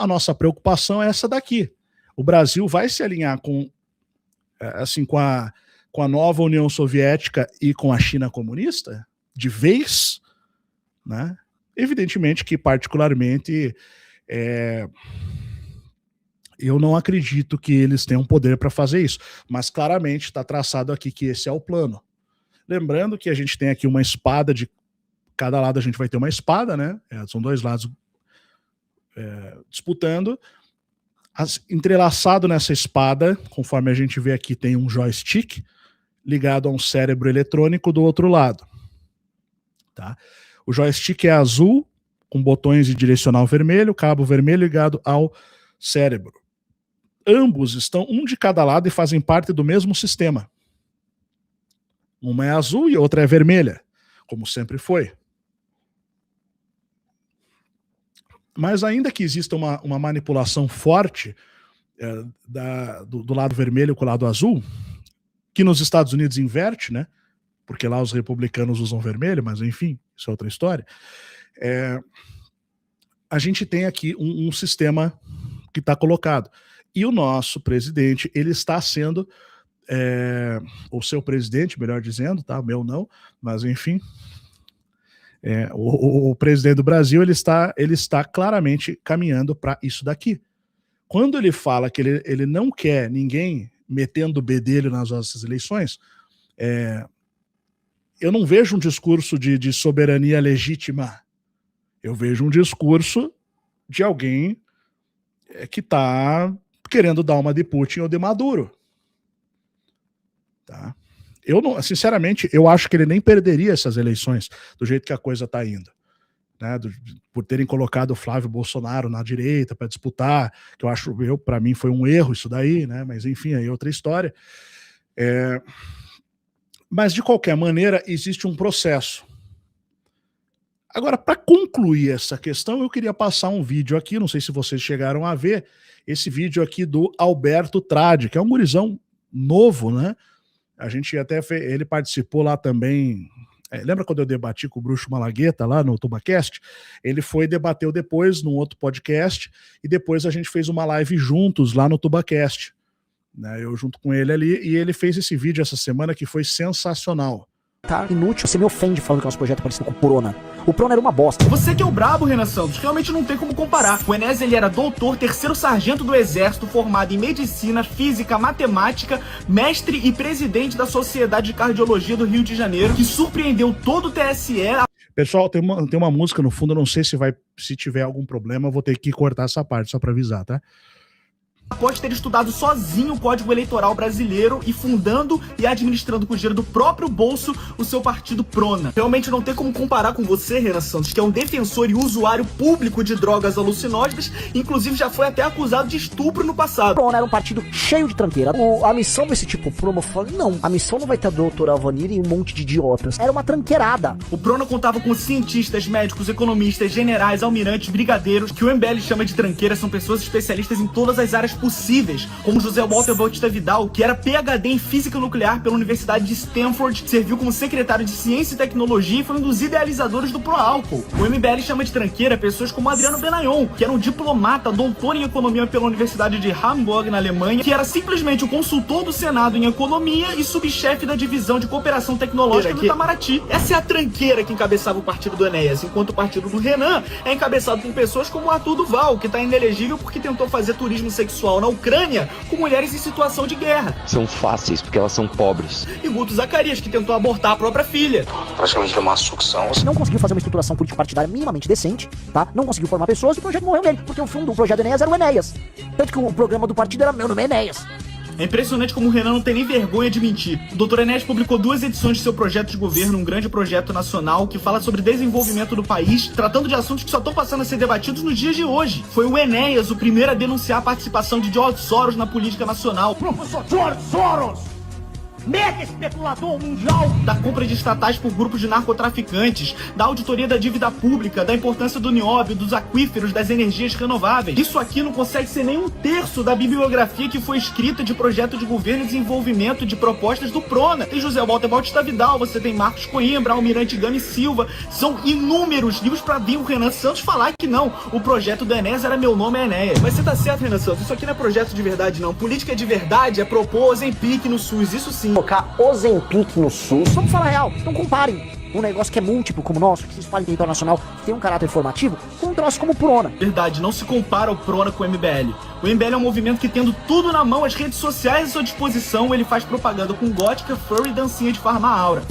a nossa preocupação é essa daqui. O Brasil vai se alinhar com a nova União Soviética e com a China comunista? De vez? Né? Evidentemente que, particularmente, eu não acredito que eles tenham poder para fazer isso, mas claramente está traçado aqui que esse é o plano. Lembrando que a gente tem aqui uma espada, de cada lado a gente vai ter uma espada, né? São dois lados disputando. Entrelaçado nessa espada, conforme a gente vê aqui, tem um joystick ligado a um cérebro eletrônico do outro lado. Tá? O joystick é azul, com botões de direcional vermelho, cabo vermelho ligado ao cérebro. Ambos estão um de cada lado e fazem parte do mesmo sistema. Uma é azul e outra é vermelha, como sempre foi. Mas ainda que exista uma manipulação forte do lado vermelho com o lado azul, que nos Estados Unidos inverte, né? Porque lá os republicanos usam vermelho, mas enfim, isso é outra história. A gente tem aqui um sistema que está colocado. E o nosso presidente, ele está sendo, o seu presidente, melhor dizendo, tá? O meu não, mas enfim, o presidente do Brasil, ele está claramente caminhando para isso daqui. Quando ele fala que ele não quer ninguém metendo o bedelho nas nossas eleições, eu não vejo um discurso de soberania legítima. Eu vejo um discurso de alguém que está querendo dar uma de Putin ou de Maduro. Tá? Eu não, sinceramente, eu acho que ele nem perderia essas eleições do jeito que a coisa está indo. Né? Por terem colocado o Flávio Bolsonaro na direita para disputar, que para mim foi um erro isso daí, né? Mas enfim, aí é outra história. Mas de qualquer maneira, existe um processo. Agora, para concluir essa questão, eu queria passar um vídeo aqui, não sei se vocês chegaram a ver, esse vídeo aqui do Alberto Tradi, que é um gurizão novo, né? A gente ele participou lá também, lembra quando eu debati com o Bruxo Malagueta lá no TubaCast? Ele debateu depois num outro podcast, e depois a gente fez uma live juntos lá no TubaCast, né? Eu junto com ele ali, e ele fez esse vídeo essa semana que foi sensacional. Tá inútil, você me ofende falando que é nosso projeto parecido com o Prona. O Prona era uma bosta. Você que é o brabo, Renan Santos, realmente não tem como comparar. O Enéas, ele era doutor, terceiro sargento do exército, formado em medicina, física, matemática, mestre e presidente da Sociedade de Cardiologia do Rio de Janeiro, que surpreendeu todo o TSE. Pessoal, tem uma música no fundo, eu não sei se tiver algum problema, eu vou ter que cortar essa parte, só pra avisar, tá? Após ter estudado sozinho o Código Eleitoral brasileiro e fundando e administrando com o dinheiro do próprio bolso o seu partido Prona. Realmente não tem como comparar com você, Renan Santos, que é um defensor e usuário público de drogas alucinógenas, inclusive já foi até acusado de estupro no passado. Prona era um partido cheio de tranqueira. A missão desse tipo Prona, não, a missão não vai ter a doutora Alvanir e um monte de idiotas. Era uma tranqueirada. O Prona contava com cientistas, médicos, economistas, generais, almirantes, brigadeiros, que o MBL chama de tranqueira, são pessoas especialistas em todas as áreas possíveis, como José Walter Bautista Vidal, que era PhD em Física Nuclear pela Universidade de Stanford, serviu como secretário de Ciência e Tecnologia e foi um dos idealizadores do Proálcool. O MBL chama de tranqueira pessoas como Adriano Benayon, que era um diplomata, doutor em Economia pela Universidade de Hamburg, na Alemanha, que era simplesmente o consultor do Senado em Economia e subchefe da Divisão de Cooperação Tecnológica do Itamaraty. Essa é a tranqueira que encabeçava o partido do Enéas, enquanto o partido do Renan é encabeçado por pessoas como o Arthur Duval, que está inelegível porque tentou fazer turismo sexual na Ucrânia com mulheres em situação de guerra. São fáceis porque elas são pobres. E Guto Zacarias, que tentou abortar a própria filha. Praticamente uma sucção. Não conseguiu fazer uma estruturação político-partidária minimamente decente, tá? Não conseguiu formar pessoas e o projeto morreu nele, porque o fundo do projeto Enéas era o Enéas. Tanto que o programa do partido era Meu Nome é Enéas. É impressionante como o Renan não tem nem vergonha de mentir. O Dr. Enéas publicou 2 edições de seu projeto de governo, um grande projeto nacional que fala sobre desenvolvimento do país, tratando de assuntos que só estão passando a ser debatidos nos dias de hoje. Foi o Enéas o primeiro a denunciar a participação de George Soros na política nacional. Professor George Soros! mega especulador mundial, da compra de estatais por grupos de narcotraficantes, da auditoria da dívida pública, da importância do nióbio, dos aquíferos, das energias renováveis. Isso aqui não consegue ser nem um terço da bibliografia que foi escrita de projeto de governo e desenvolvimento de propostas do Prona. Tem José Walter Bautista Vidal, você tem Marcos Coimbra, Almirante Gama e Silva. São inúmeros livros pra vir o Renan Santos falar que não, o projeto do Enéas era Meu Nome é Enéas. Mas você tá certo, Renan Santos, isso aqui não é projeto de verdade não. Política de verdade é propor Ozempic no SUS, isso sim. Colocar Ozempic no SUS. Vamos falar real, não comparem um negócio que é múltiplo como o nosso, que se espalha em território nacional, que tem um caráter formativo, com um troço como o Prona. Verdade, não se compara o Prona com o MBL. O MBL é um movimento que, tendo tudo na mão, as redes sociais à sua disposição, ele faz propaganda com gótica, furry e dancinha de Farma Aura.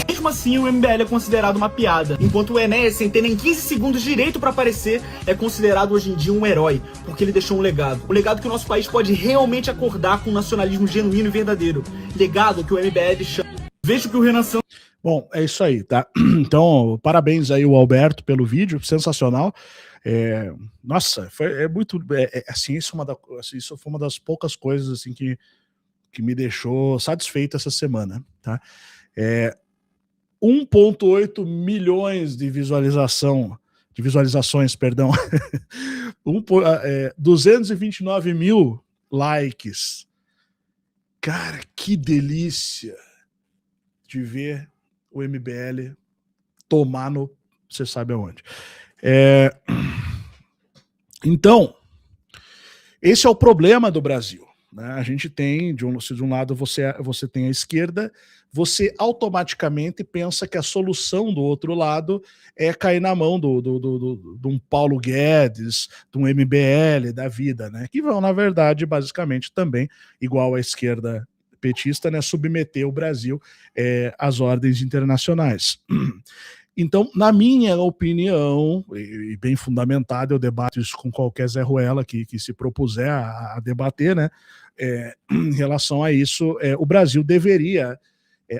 Mesmo assim, o MBL é considerado uma piada, enquanto o Enéas, sem ter nem 15 segundos de direito pra aparecer, é considerado hoje em dia um herói, porque ele deixou um legado. O legado que o nosso país pode realmente acordar com um nacionalismo genuíno e verdadeiro. Legado que o MBL chama. Vejo que o Renan Santos... Bom, é isso aí, tá? Então, parabéns aí ao Alberto pelo vídeo, sensacional. Nossa, foi muito... assim, isso foi uma das poucas coisas assim, que me deixou satisfeito essa semana, tá? 1,8 milhões de visualizações, perdão. 229 mil likes. Cara, que delícia de ver o MBL tomar no... Você sabe aonde. Então, esse é o problema do Brasil, né? A gente tem, de um lado você tem a esquerda, você automaticamente pensa que a solução do outro lado é cair na mão de um Paulo Guedes, de um MBL da vida, né? Que vão, na verdade, basicamente também, igual a esquerda petista, né, submeter o Brasil às ordens internacionais. Então, na minha opinião, e bem fundamentada, eu debato isso com qualquer Zé Ruela que se propuser a debater, né, em relação a isso, o Brasil deveria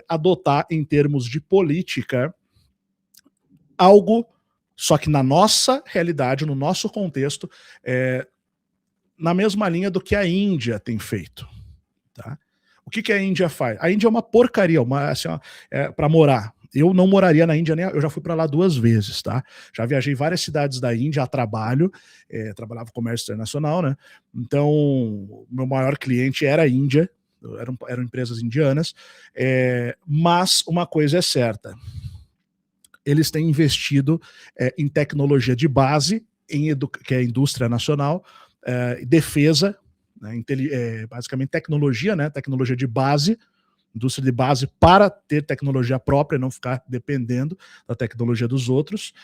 adotar, em termos de política, algo, só que na nossa realidade, no nosso contexto, na mesma linha do que a Índia tem feito, tá? O que a Índia faz? A Índia é uma porcaria, assim, para morar. Eu não moraria na Índia, eu já fui para lá 2 vezes, tá? Já viajei várias cidades da Índia a trabalho, trabalhava comércio internacional, né? Então, meu maior cliente era a Índia, eram empresas indianas, mas uma coisa é certa, eles têm investido em tecnologia de base, que é a indústria nacional, defesa, né, basicamente tecnologia, né, tecnologia de base, indústria de base para ter tecnologia própria, não ficar dependendo da tecnologia dos outros.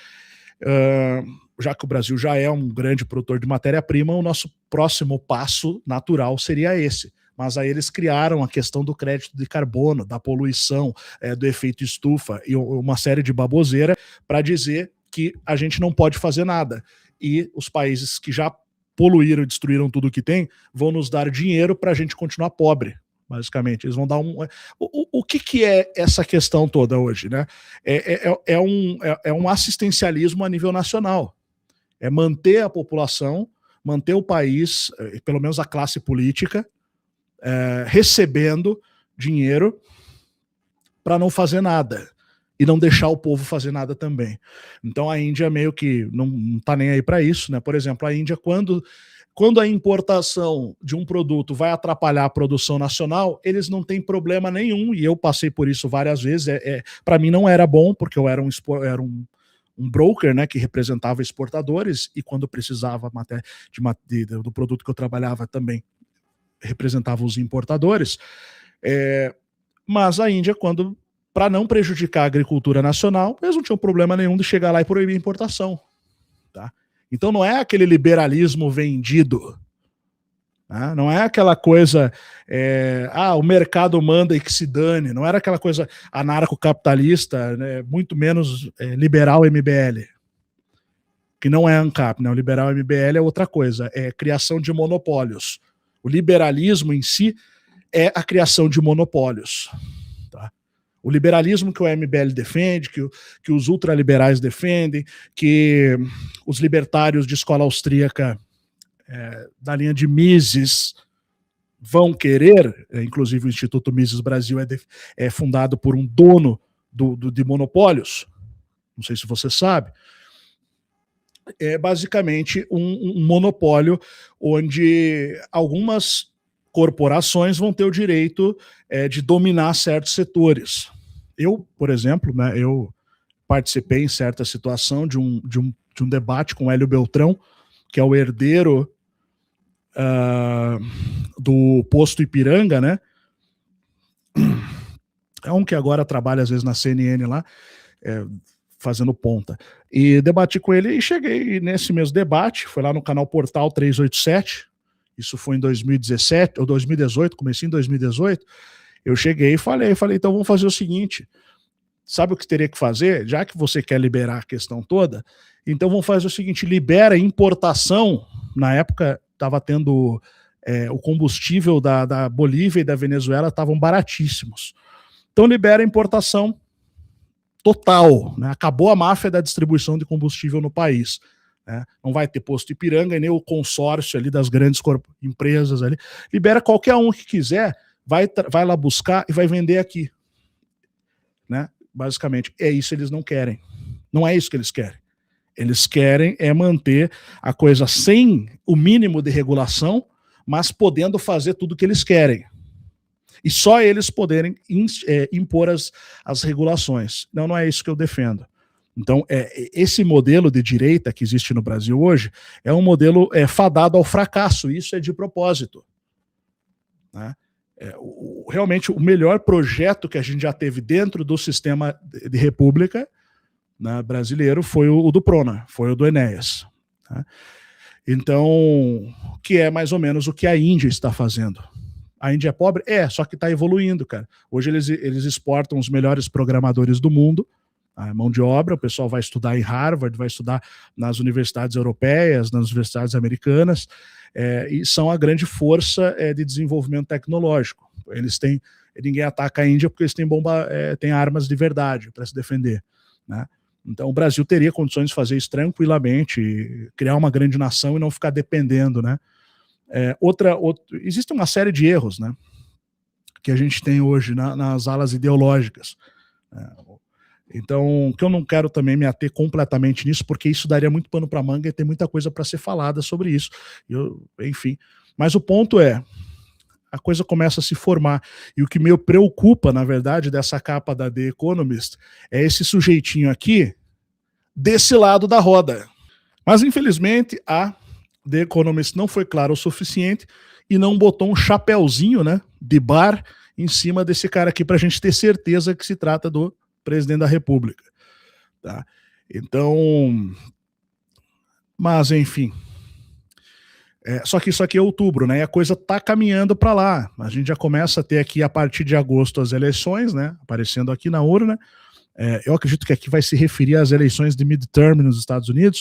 Já que o Brasil já é um grande produtor de matéria-prima, o nosso próximo passo natural seria esse. Mas aí eles criaram a questão do crédito de carbono, da poluição, do efeito estufa e uma série de baboseira para dizer que a gente não pode fazer nada. E os países que já poluíram e destruíram tudo que tem vão nos dar dinheiro para a gente continuar pobre, basicamente. Eles vão dar o que é essa questão toda hoje, né? É um assistencialismo a nível nacional. É manter a população, manter o país, pelo menos a classe política, recebendo dinheiro para não fazer nada e não deixar o povo fazer nada também. Então a Índia meio que não tá nem aí para isso, né? Por exemplo, a Índia, quando a importação de um produto vai atrapalhar a produção nacional, eles não têm problema nenhum, e eu passei por isso várias vezes. Para mim não era bom, porque eu era um broker, né, que representava exportadores, e quando precisava do produto que eu trabalhava também representava os importadores, mas a Índia, para não prejudicar a agricultura nacional, eles não tinham problema nenhum de chegar lá e proibir a importação, tá? Então não é aquele liberalismo vendido, tá? Não é aquela coisa, o mercado manda e que se dane, não era aquela coisa anarcocapitalista, né, muito menos liberal MBL, que não é ANCAP, né? O liberal MBL é outra coisa, é criação de monopólios. O liberalismo em si é a criação de monopólios. Tá? O liberalismo que o MBL defende, que os ultraliberais defendem, que os libertários de escola austríaca da linha de Mises vão querer, inclusive o Instituto Mises Brasil é fundado por um dono de monopólios, não sei se você sabe, é basicamente um monopólio onde algumas corporações vão ter o direito de dominar certos setores. Eu, por exemplo, né, eu participei em certa situação de um debate com Hélio Beltrão, que é o herdeiro do posto Ipiranga, né? É um que agora trabalha às vezes na CNN lá, fazendo ponta. E debati com ele e cheguei nesse mesmo debate, foi lá no canal Portal 387, isso foi em 2017 ou 2018, comecei em 2018, eu cheguei e falei, então vamos fazer o seguinte, sabe o que teria que fazer? Já que você quer liberar a questão toda, então vamos fazer o seguinte, libera a importação, na época estava tendo o combustível da Bolívia e da Venezuela estavam baratíssimos. Então libera a importação total, né? Acabou a máfia da distribuição de combustível no país. Né? Não vai ter posto Ipiranga e nem o consórcio ali das grandes empresas ali. Libera qualquer um que quiser, vai lá buscar e vai vender aqui. Né? Basicamente, é isso que eles não querem. Não é isso que eles querem. Eles querem manter a coisa sem o mínimo de regulação, mas podendo fazer tudo o que eles querem. E só eles poderem impor as regulações. Não é isso que eu defendo. Então, esse modelo de direita que existe no Brasil hoje é um modelo fadado ao fracasso. Isso é de propósito. Né? Realmente, o melhor projeto que a gente já teve dentro do sistema de república, né, brasileiro foi o do Prona, foi o do Enéas. Né? Então, que é mais ou menos o que a Índia está fazendo. A Índia é pobre? Só que está evoluindo, cara. Hoje eles exportam os melhores programadores do mundo, a mão de obra, o pessoal vai estudar em Harvard, vai estudar nas universidades europeias, nas universidades americanas, e são a grande força de desenvolvimento tecnológico. Ninguém ataca a Índia porque eles têm armas de verdade para se defender. Né? Então o Brasil teria condições de fazer isso tranquilamente, criar uma grande nação e não ficar dependendo, né? Existe uma série de erros, né, que a gente tem hoje nas alas ideológicas. Então, que eu não quero também me ater completamente nisso, porque isso daria muito pano para manga e tem muita coisa para ser falada sobre isso. Enfim, mas o ponto a coisa começa a se formar. E o que me preocupa, na verdade, dessa capa da The Economist é esse sujeitinho aqui desse lado da roda. Mas, infelizmente, The Economist não foi claro o suficiente e não botou um chapéuzinho, né, de bar em cima desse cara aqui para a gente ter certeza que se trata do presidente da República. Tá? Então, mas enfim. Só que isso aqui é outubro, né? E a coisa tá caminhando para lá. A gente já começa a ter aqui a partir de agosto as eleições, né? Aparecendo aqui na urna. Eu acredito que aqui vai se referir às eleições de midterm nos Estados Unidos.